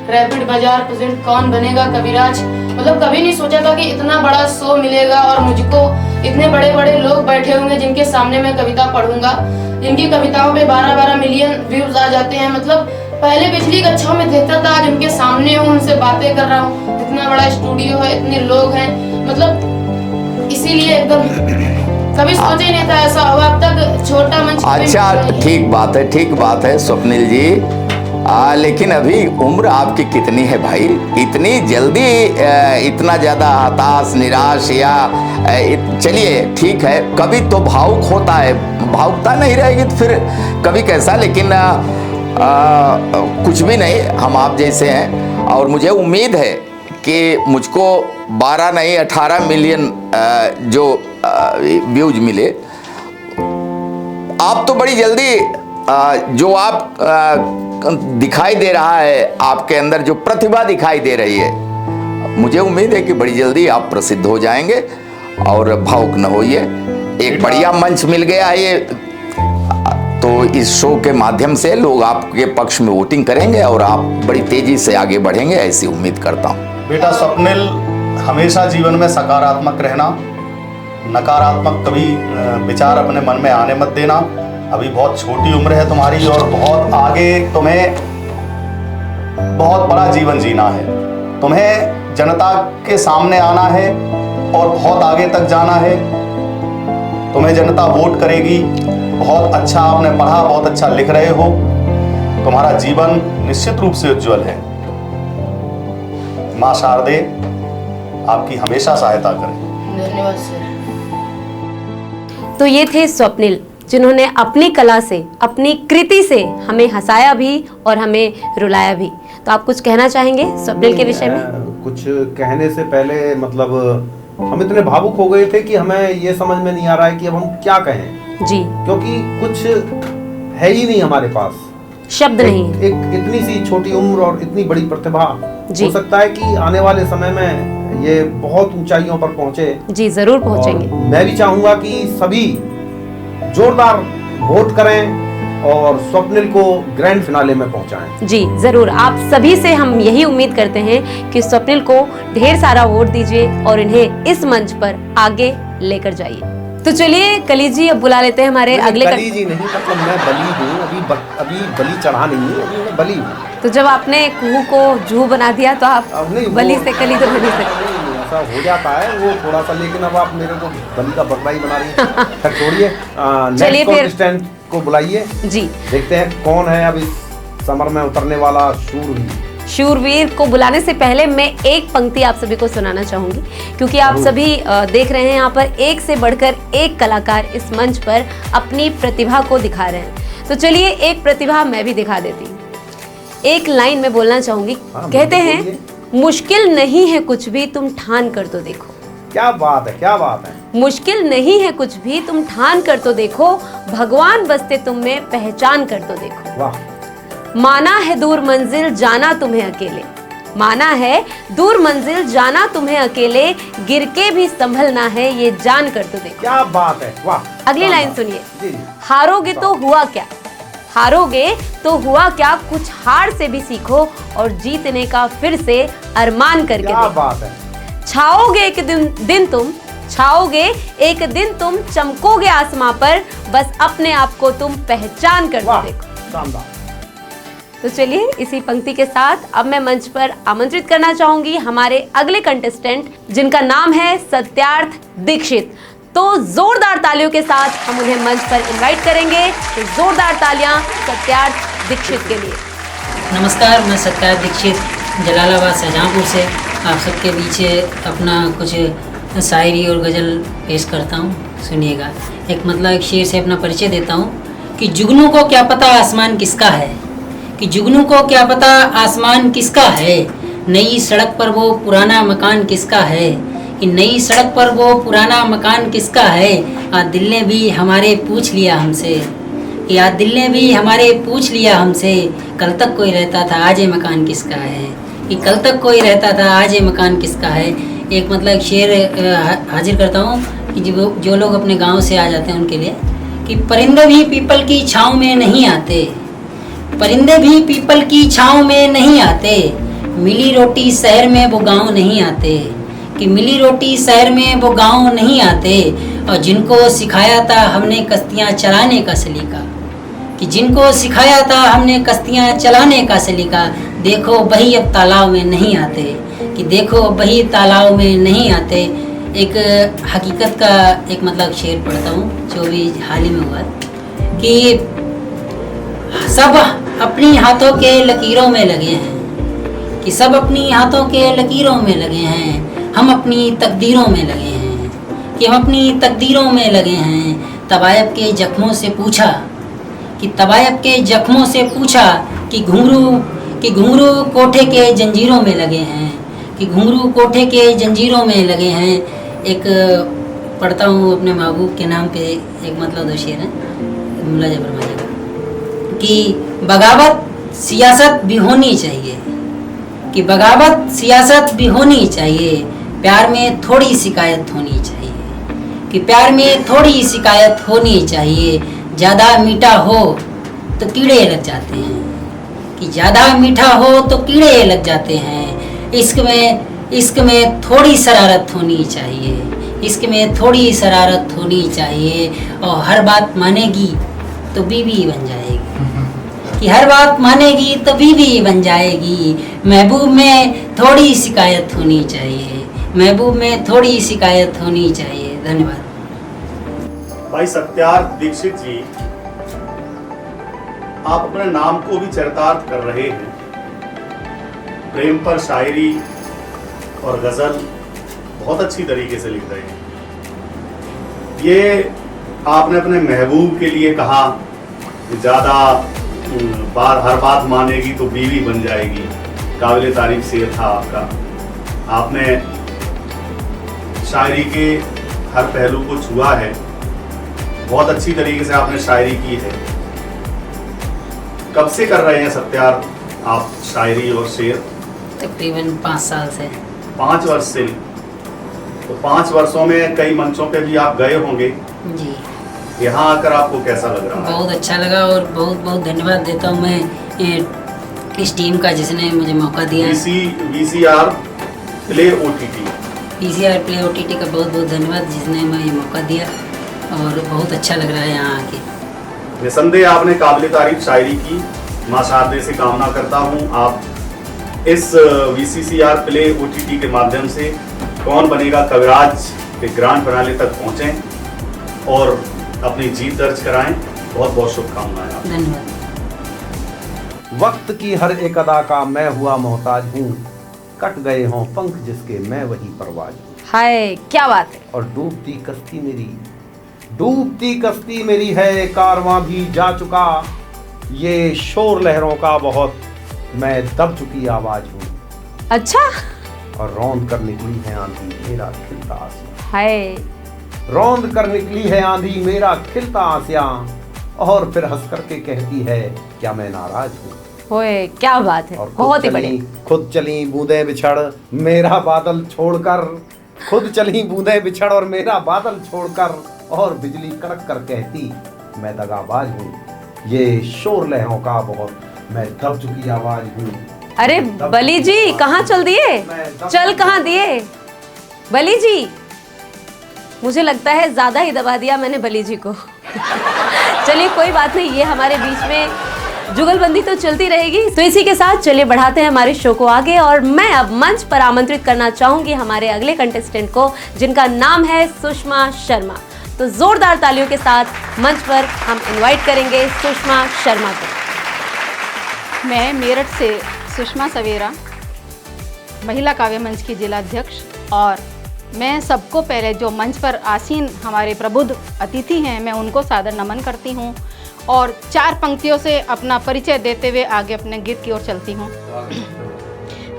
J: रैपिड बाजार प्रेजेंट कौन बनेगा कविराज, मतलब कभी नहीं सोचा था कि इतना बड़ा शो मिलेगा और मुझको इतने बड़े बड़े लोग बैठे होंगे जिनके सामने मैं कविता पढ़ूंगा, जिनकी कविताओं पे 12-12 मिलियन व्यूज आ जाते हैं। मतलब पहले पिछली कक्षाओं में देखता था, आज उनके सामने हूँ, उनसे बातें कर रहा हूँ, इतना बड़ा स्टूडियो है, इतने लोग हैं, मतलब इसीलिए एकदम कभी सोचा ही नहीं था ऐसा होगा। अब तक छोटा मंच।
F: अच्छा, ठीक बात है स्वप्निल जी, लेकिन अभी उम्र आपकी कितनी है भाई? इतनी जल्दी इतना ज़्यादा हताश निराश या चलिए ठीक है, कभी तो भावुक होता है, भावुकता नहीं रहेगी तो फिर कभी कैसा, लेकिन कुछ भी नहीं, हम आप जैसे हैं और मुझे उम्मीद है कि मुझको 12 नहीं 18 मिलियन जो व्यूज मिले। आप तो बड़ी जल्दी जो आप दिखाई दे रहा है, आपके अंदर जो प्रतिभा दिखाई दे रही है, मुझे उम्मीद है कि बड़ी जल्दी आप प्रसिद्ध हो जाएंगे और भावुक न होइए। एक बढ़िया मंच मिल गया है ये, तो इस शो के माध्यम से लोग आपके पक्ष में वोटिंग करेंगे और आप बड़ी तेजी से आगे बढ़ेंगे, ऐसी उम्मीद करता हूँ।
G: बेटा स्वप्निल, हमेशा जीवन में सकारात्मक रहना, नकारात्मक कभी विचार अपने मन में आने मत देना। अभी बहुत छोटी उम्र है तुम्हारी और बहुत आगे तुम्हें बहुत बड़ा जीवन जीना है। तुम्हें जनता के सामने आना है और बहुत आगे तक जाना है। तुम्हें जनता वोट करेगी। बहुत अच्छा आपने पढ़ा, बहुत अच्छा लिख रहे हो, तुम्हारा जीवन निश्चित रूप से उज्जवल है। माँ शारदे आपकी हमेशा सहायता करें।
J: धन्यवाद सर।
A: तो ये थे स्वप्निल, जिन्होंने अपनी कला से, अपनी कृति से हमें हंसाया भी और हमें रुलाया भी। तो आप कुछ कहना चाहेंगे स्वप्निल के विषय में?
D: कुछ कहने से पहले मतलब हम इतने भावुक हो गए थे कि हमें ये समझ में नहीं आ रहा है कि अब हम क्या कहें
A: जी,
D: क्योंकि कुछ है ही नहीं हमारे पास,
A: शब्द नहीं।
D: एक इतनी सी छोटी उम्र और इतनी बड़ी प्रतिभा, हो सकता है कि आने वाले समय में ये बहुत ऊंचाइयों पर पहुंचे।
A: जी जरूर पहुंचेंगे।
D: मैं भी चाहूंगा कि सभी जोरदार वोट करें और स्वप्निल को ग्रैंड फिनाले में पहुंचाएं।
A: जी जरूर, आप सभी से हम यही उम्मीद करते हैं कि स्वप्निल को ढेर सारा वोट दीजिए और इन्हें इस मंच पर आगे लेकर जाइए। तो चलिए कली जी, अब बुला लेते हैं हमारे अगले
D: कली जी नहीं, मतलब मैं बली हूँ, अभी बली चढ़ा नहीं हूँ, अभी मैं बली हूँ।
A: तो जब आपने कुहू को जूहू बना दिया तो आप बली से कली तो बनी सकते।
D: ऐसा हो जाता है वो थोड़ा सा, लेकिन अब आप मेरे को बली का बकरा ही बना रही हैं। छोड़िए,
A: चलिए फिर
D: कंटेस्टेंट को बुलाइए जी, देखते हैं कौन है अब इस समर में उतरने वाला
A: शूरवीर। को बुलाने से पहले मैं एक पंक्ति आप सभी को सुनाना चाहूंगी, क्योंकि आप सभी देख रहे हैं यहाँ पर एक से बढ़कर एक कलाकार इस मंच पर अपनी प्रतिभा को दिखा रहे हैं। तो चलिए एक प्रतिभा मैं भी दिखा देती हूँ। एक लाइन में बोलना चाहूंगी, कहते हैं मुश्किल नहीं है कुछ भी, तुम ठान कर तो देखो।
D: क्या बात है, क्या बात है।
A: मुश्किल नहीं है कुछ भी, तुम ठान कर तो देखो, भगवान बसते तुम में, पहचान कर तो देखो।
D: वाह।
A: माना है दूर मंजिल, जाना तुम्हें अकेले, माना है दूर मंजिल, जाना तुम्हें अकेले, गिर के भी संभलना है, ये जान कर तो देखो।
D: क्या बात है, वाह।
A: अगली लाइन सुनिए, हारोगे तो हुआ क्या, हारोगे तो हुआ क्या, कुछ हार से भी सीखो और जीतने का फिर से अरमान करके देखो।
D: क्या बात है।
A: छाओगे एक दिन तुम, छाओगे एक दिन तुम, चमकोगे आसमां पर, बस अपने आप को तुम पहचान कर तो देखो।
D: शानदार।
A: तो चलिए इसी पंक्ति के साथ अब मैं मंच पर आमंत्रित करना चाहूंगी हमारे अगले कंटेस्टेंट, जिनका नाम है सत्यार्थ दीक्षित। तो जोरदार तालियों के साथ हम उन्हें मंच पर इनवाइट करेंगे। तो जोरदार तालियां सत्यार्थ दीक्षित के लिए।
K: नमस्कार, मैं सत्यार्थ दीक्षित जलालाबाद शाहजहाँपुर से आप सबके बीच अपना कुछ शायरी और गज़ल पेश करता हूँ। सुनिएगा। एक शेर से अपना परिचय देता हूँ कि जुगनू को क्या पता आसमान किसका है, कि जुगनू को क्या पता आसमान किसका है, नई सड़क पर वो पुराना मकान किसका है, कि नई सड़क पर वो पुराना मकान किसका है। आज दिल ने भी हमारे पूछ लिया हमसे, कि आज दिल ने भी हमारे पूछ लिया हमसे, कल तक कोई रहता था आज ये मकान किसका है, कि कल तक कोई रहता था आज ये मकान किसका है। एक शेर हाजिर करता हूँ कि जो लोग अपने गांव से आ जाते हैं उनके लिए, कि परिंदे भी पीपल की छाँव में नहीं आते, परिंदे भी पीपल की छाँव में नहीं आते, मिली रोटी शहर में वो गांव नहीं आते, कि मिली रोटी शहर में वो गांव नहीं आते। और जिनको सिखाया था हमने कश्तियाँ चलाने का सलीका, कि जिनको सिखाया था हमने कश्तियाँ चलाने का सलीका, देखो वही अब तालाब में नहीं आते, कि देखो वही तालाब में नहीं आते। एक हकीकत का एक मतलब शेर पढ़ता हूँ जो भी हाल ही में हुआ, कि सब अपनी हाथों के लकीरों में लगे हैं, कि सब अपनी हाथों के लकीरों में लगे हैं, हम अपनी तकदीरों में लगे हैं, कि हम अपनी तकदीरों में लगे हैं। तवायब के जख्मों से पूछा, कि तवायब के जख्मों से पूछा, कि घुंघरू कोठे के जंजीरों में लगे हैं, कि घुंघरू कोठे के जंजीरों में लगे हैं। एक पढ़ता हूँ अपने महबूब के नाम पे, एक मतलब दो शेर है मुल्ला जबर माजी का, कि बगावत सियासत भी होनी चाहिए, कि बगावत सियासत भी होनी चाहिए, प्यार में थोड़ी शिकायत होनी चाहिए, कि प्यार में थोड़ी शिकायत होनी चाहिए। ज़्यादा मीठा हो तो कीड़े लग जाते हैं, कि ज़्यादा मीठा हो तो कीड़े लग जाते हैं। इश्क में थोड़ी शरारत होनी चाहिए, इश्क में थोड़ी शरारत होनी चाहिए। और हर बात मानेगी तो बीवी बन जाएगी, कि हर बात मानेगी तो बीवी बन जाएगी। महबूब में थोड़ी शिकायत होनी चाहिए, महबूब में थोड़ी शिकायत होनी चाहिए। धन्यवाद।
G: भाई सत्यार्थ दीक्षित जी, आप अपने नाम को भी चरितार्थ कर रहे हैं। प्रेम पर शायरी और गजल बहुत अच्छी तरीके से लिख रहे हैं। ये आपने अपने महबूब के लिए कहा कि ज़्यादा बार हर बात मानेगी तो बीवी बन जाएगी, काबिल तारीफ शेर था आपका। आपने शायरी के हर पहलू को छुआ है, बहुत अच्छी तरीके से आपने शायरी की है। कब से कर रहे हैं सत्यार्थ आप शायरी और शेर?
K: तकरीबन 5 साल से।
G: 5 वर्ष से। तो 5 वर्षों में कई मंचों पे भी आप गए होंगे
K: जी।
G: यहाँ आकर आपको कैसा लग रहा है?
K: बहुत अच्छा लगा और बहुत बहुत धन्यवाद देता हूँ मैं इस टीम का जिसने मुझे मौका दिया।
G: VCR प्ले OTT
K: का बहुत बहुत धन्यवाद जिसने मैं ये मौका दिया और बहुत अच्छा लग रहा है यहाँ आके।
G: निसंदेह आपने काबिल तारीफ शायरी की। मां शारदे से कामना करता हूँ आप इस VCR प्ले OTT के माध्यम से कौन बनेगा कविराज के ग्रांड फिनाले तक पहुँचें और अपनी जीत दर्ज कराएं। बहुत बहुत शुभकामनाएं।
K: धन्यवाद।
D: वक्त की हर एक अदा का मैं हुआ मोहताज हूँ, कट गए हों पंख जिसके मैं वही परवाज हूँ।
A: हाय क्या बात है।
D: और डूबती कश्ती मेरी है, कारवां भी जा चुका, ये शोर लहरों का बहुत मैं दब चुकी आवाज हूँ।
A: अच्छा।
D: और रौंद कर निकली है आंधी मेरा खिलता आसियां।
A: हाय।
D: रौंद कर निकली है आंधी मेरा खिलता आसियां, और फिर हंस करके कहती है क्या मैं नाराज हूँ।
A: होए क्या बात है। बहुत ही बढ़िया।
D: खुद चली बूंदे बिछड़ मेरा बादल छोड़कर, खुद चली बूंदे बिछड़ और मेरा बादल छोड़कर, और बिजली कड़क कर कहती मैं दगाबाज हूँ, ये शोर लहरों का बहुत मैं दब चुकी आवाज हूँ।
A: अरे बली जी कहाँ चल दिए, चल कहाँ दिए बली जी। मुझे लगता है ज्यादा ही दबा दिया मैंने बली जी को। चलिए कोई बात नहीं, ये हमारे बीच में जुगलबंदी तो चलती रहेगी। तो इसी के साथ चलिए बढ़ाते हैं हमारे शो को आगे, और मैं अब मंच पर आमंत्रित करना चाहूंगी हमारे अगले कंटेस्टेंट को, जिनका नाम है सुषमा शर्मा। तो जोरदार तालियों के साथ मंच पर हम इनवाइट करेंगे सुषमा शर्मा को।
L: मैं मेरठ से सुषमा सवेरा, महिला काव्य मंच की जिला अध्यक्ष, और मैं सबको पहले जो मंच पर आसीन हमारे प्रबुद्ध अतिथि हैं मैं उनको सादर नमन करती हूं और 4 पंक्तियों से अपना परिचय देते हुए आगे अपने गीत की ओर चलती हूं।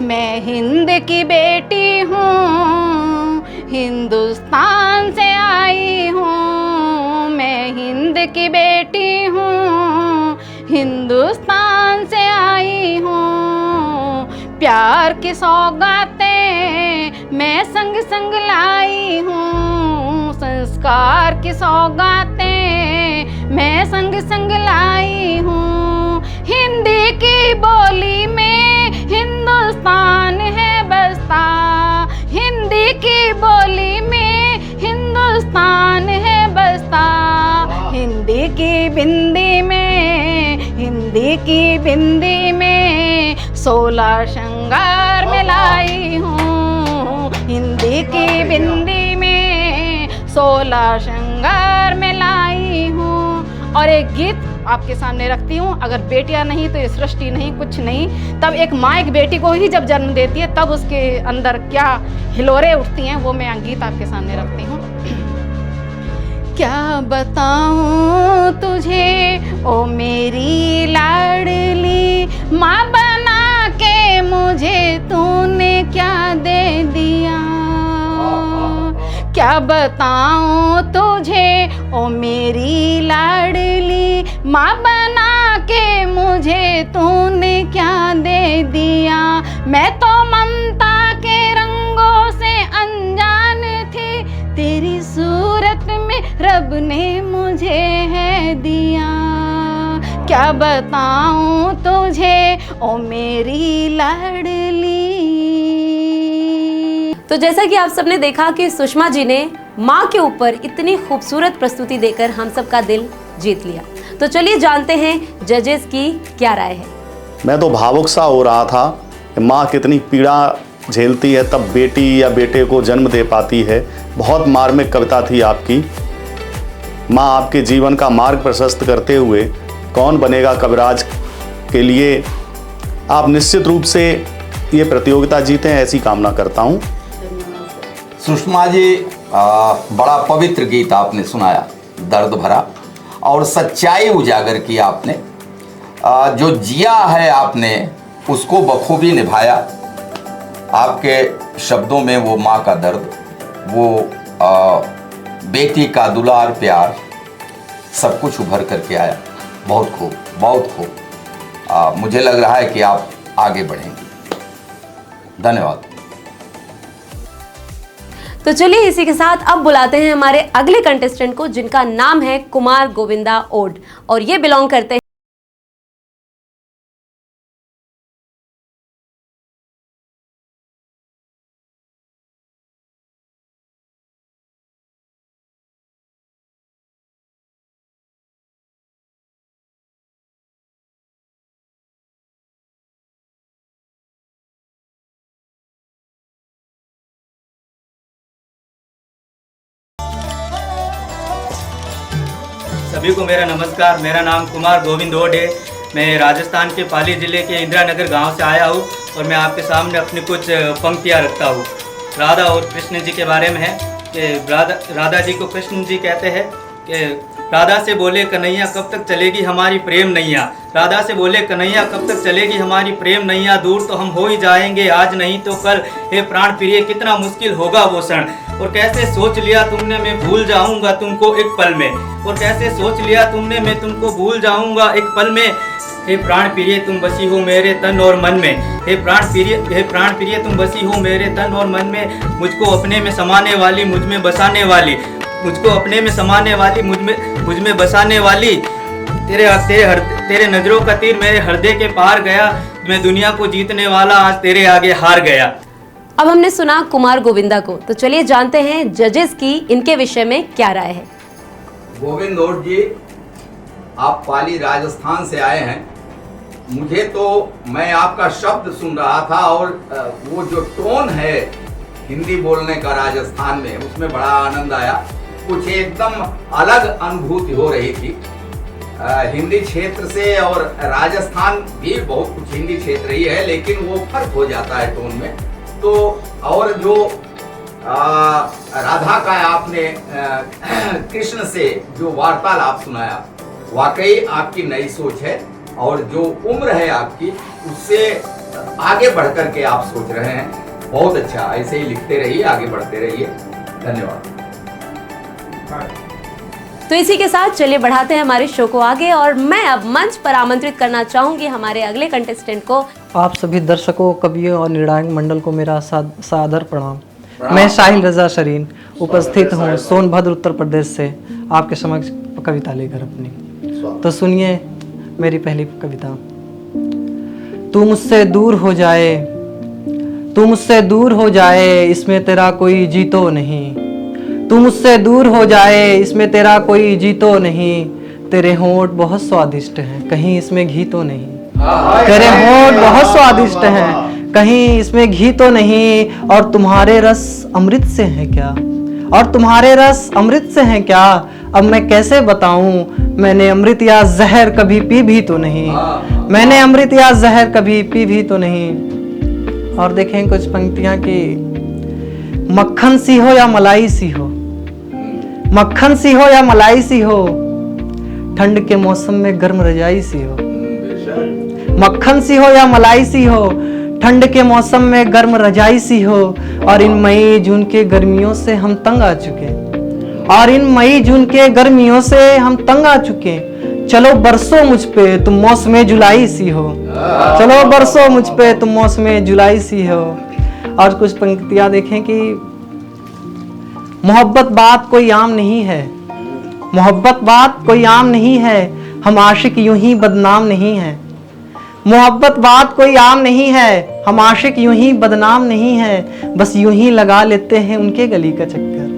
L: मैं हिंद की बेटी हूँ, हिंदुस्तान से आई हूँ। मैं हिंद की बेटी हूँ, हिंदुस्तान से आई हूँ। प्यार की सौगातें मैं संग संग लाई हूँ, संस्कार की सौगातें मैं संग संग लाई हूँ। हिंदी की बोली में हिंदुस्तान है बसता, हिंदी की बोली में हिंदुस्तान है बसता। हिंदी की बिंदी में, हिंदी की बिंदी में 16 श्रृंगार में लाई हूँ। हिंदी की बिंदी में 16 श्रृंगार में लाई हूँ। और एक गीत आपके सामने रखती हूँ। अगर बेटियाँ नहीं तो ये सृष्टि नहीं, कुछ नहीं। तब एक माँ एक बेटी को ही जब जन्म देती है तब उसके अंदर क्या हिलोरे उठती हैं, वो मैं गीत आपके सामने रखती हूँ। क्या बताऊँ तुझे ओ मेरी लाडली, माँ बना के मुझे तूने क्या दे दिया। क्या बताऊँ तुझे ओ मेरी लाडली, माँ बना के मुझे तूने क्या दे दिया। मैं तो ममता के रंगों से अनजान थी, तेरी सूरत में रब ने मुझे है दिया। क्या बताऊँ तुझे ओ मेरी लाडली।
A: तो जैसा कि आप सबने देखा कि सुषमा जी ने माँ के ऊपर इतनी खूबसूरत प्रस्तुति देकर हम सब का दिल जीत लिया। तो चलिए जानते हैं जजेस की क्या राय है।
G: मैं तो भावुक सा हो रहा था कि माँ कितनी पीड़ा झेलती है तब बेटी या बेटे को जन्म दे पाती है। बहुत मार्मिक कविता थी आपकी। माँ आपके जीवन का मार्ग प्रशस्त करते हुए कौन बनेगा कविराज के लिए आप निश्चित रूप से ये प्रतियोगिता जीतें, ऐसी कामना करता हूँ।
F: सुषमा जी, बड़ा पवित्र गीत आपने सुनाया, दर्द भरा और सच्चाई उजागर की आपने। जो जिया है आपने उसको बखूबी निभाया। आपके शब्दों में वो माँ का दर्द, वो बेटी का दुलार प्यार, सब कुछ उभर करके आया। बहुत खूब, बहुत खूब। मुझे लग रहा है कि आप आगे बढ़ेंगे। धन्यवाद।
A: तो चलिए इसी के साथ अब बुलाते हैं हमारे अगले कंटेस्टेंट को, जिनका नाम है कुमार गोविंदा ओड और ये बिलोंग करते हैं
H: सभी को मेरा नमस्कार। मेरा नाम कुमार गोविंद ओड है। मैं राजस्थान के पाली जिले के इंदिरा नगर गांव से आया हूं और मैं आपके सामने अपनी कुछ पंक्तियां रखता हूं। राधा और कृष्ण जी के बारे में है कि राधा जी को कृष्ण जी कहते हैं कि राधा से बोले कन्हैया कब तक चलेगी हमारी प्रेम नैया। राधा से बोले कन्हैया कब तक चलेगी हमारी प्रेम नैया। दूर तो हम हो ही जाएंगे आज नहीं तो कल, हे प्राण प्रिय कितना मुश्किल होगा वो क्षण। और कैसे सोच लिया तुमने मैं भूल जाऊंगा तुमको एक पल में। और कैसे सोच लिया तुमने मैं तुमको भूल जाऊंगा एक पल में। हे प्राण प्रिय तुम बसी हो मेरे तन और मन में। हे प्राण प्रिय तुम बसी हो मेरे तन और मन में। मुझको अपने में समाने वाली, मुझ में बसाने वाली, मुझको अपने में समाने वाली, मुझ में बसाने वाली। तेरे नजरों का तीर मेरे हृदय के पार गया। मैं दुनिया को जीतने वाला आज तेरे आगे हार गया।
A: अब हमने सुना कुमार गोविंदा को, तो चलिए जानते हैं जजेस की इनके विषय में क्या राय है।
F: गोविंद ओड जी, आप पाली राजस्थान से आए हैं। मुझे तो मैं आपका शब्द सुन रहा था और वो जो टोन है हिंदी बोलने का राजस्थान में, उसमें बड़ा आनंद आया। कुछ एकदम अलग अनुभूति हो रही थी। हिंदी क्षेत्र से और राजस्थान भी बहुत कुछ हिंदी क्षेत्र ही है, लेकिन वो फर्क हो जाता है टोन में। तो और जो राधा का आपने कृष्ण से जो वार्तालाप सुनाया, वाकई आपकी नई सोच है और जो उम्र है आपकी उससे आगे बढ़ करके आप सोच रहे हैं। बहुत अच्छा, ऐसे ही लिखते रहिए, आगे बढ़ते रहिए। धन्यवाद।
A: तो इसी के साथ चलिए बढ़ाते हैं हमारे शो को आगे और मैं अब मंच पर आमंत्रित करना चाहूंगी हमारे अगले कंटेस्टेंट को।
M: आप सभी दर्शकों, कवियों और निर्णायक मंडल को मेरा सादर प्रणाम। मैं साहिल रजा शरीन उपस्थित हूँ सोनभद्र उत्तर प्रदेश से आपके समक्ष कविता लेकर अपनी। तो सुनिए मेरी पहली कविता। तू मुझसे दूर हो जाए, तू मुझसे दूर हो जाए, इसमें तेरा कोई जीतो नहीं। तू मुझसे दूर हो जाए, इसमें तेरा कोई जीतो नहीं। तेरे होंठ बहुत स्वादिष्ट हैं, कहीं इसमें घी तो नहीं। तेरे होंठ बहुत स्वादिष्ट हैं, कहीं इसमें घी तो नहीं। और तुम्हारे रस अमृत से हैं क्या, और तुम्हारे रस अमृत से हैं क्या। अब मैं कैसे बताऊं, मैंने अमृत या जहर कभी पी भी तो नहीं। मैंने अमृत या जहर कभी पी भी तो नहीं। और देखें कुछ पंक्तियां कि मक्खन सी हो या मलाई सी हो, मक्खन सी हो या मलाई सी हो, ठंड के मौसम में गर्म रजाई सी हो। मक्खन सी हो या मलाई सी हो, ठंड के मौसम में गर्म रजाई सी हो। और इन मई जून के गर्मियों से हम तंग आ चुके, और इन मई जून के गर्मियों से हम तंग आ चुके। चलो बरसो मुझ पे तुम मौसम जुलाई सी हो, चलो बरसो मुझ पे तुम मौसम जुलाई सी हो। और कुछ पंक्तियां देखें कि मोहब्बत बात कोई आम नहीं है, मोहब्बत बात कोई आम नहीं है, हम आशिक यूं ही बदनाम नहीं है। मोहब्बत बात कोई आम नहीं है, हम आशिक यूं ही बदनाम नहीं है। बस यूं ही लगा लेते हैं उनके गली का चक्कर,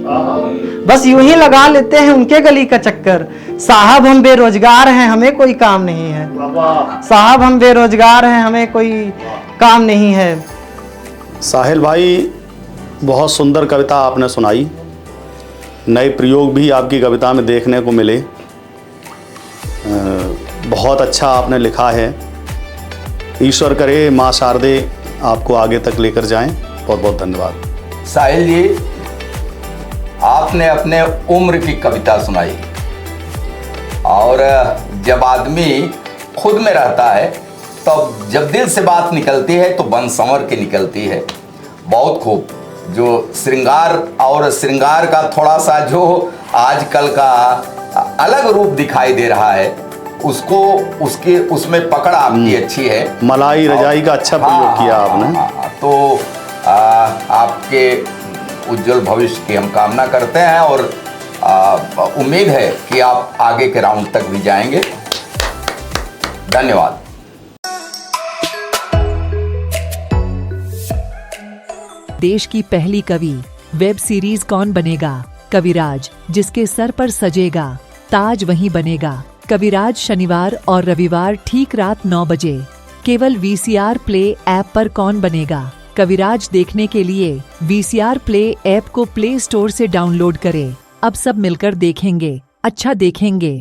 M: बस यूं ही लगा लेते हैं उनके गली का चक्कर। साहब हम बेरोजगार हैं, हमें कोई काम नहीं है। साहब हम बेरोजगार हैं, हमें कोई काम नहीं है।
G: साहिल भाई, बहुत सुंदर कविता आपने सुनाई। नए प्रयोग भी आपकी कविता में देखने को मिले। बहुत अच्छा आपने लिखा है। ईश्वर करे माँ शारदे आपको आगे तक लेकर जाएं। बहुत बहुत धन्यवाद।
F: साहिल जी, आपने अपने उम्र की कविता सुनाई, और जब आदमी खुद में रहता है तब जब दिल से बात निकलती है तो बन संवर के निकलती है। बहुत खूब। जो श्रृंगार और श्रृंगार का थोड़ा सा जो आजकल का अलग रूप दिखाई दे रहा है, उसको उसके उसमें पकड़ आपकी अच्छी है।
G: मलाई रजाई का अच्छा प्रयोग किया आपने।
F: तो आपके उज्जवल भविष्य की हम कामना करते हैं, और उम्मीद है कि आप आगे के राउंड तक भी जाएंगे। धन्यवाद।
N: देश की पहली कवि वेब सीरीज कौन बनेगा, कविराज जिसके सर पर सजेगा ताज वहीं बनेगा। कविराज शनिवार और रविवार ठीक रात 9 बजे केवल VCR प्ले ऐप पर कौन बनेगा। कविराज देखने के लिए VCR प्ले ऐप को प्ले स्टोर से डाउनलोड करें। अब सब मिलकर देखेंगे, अच्छा देखेंगे।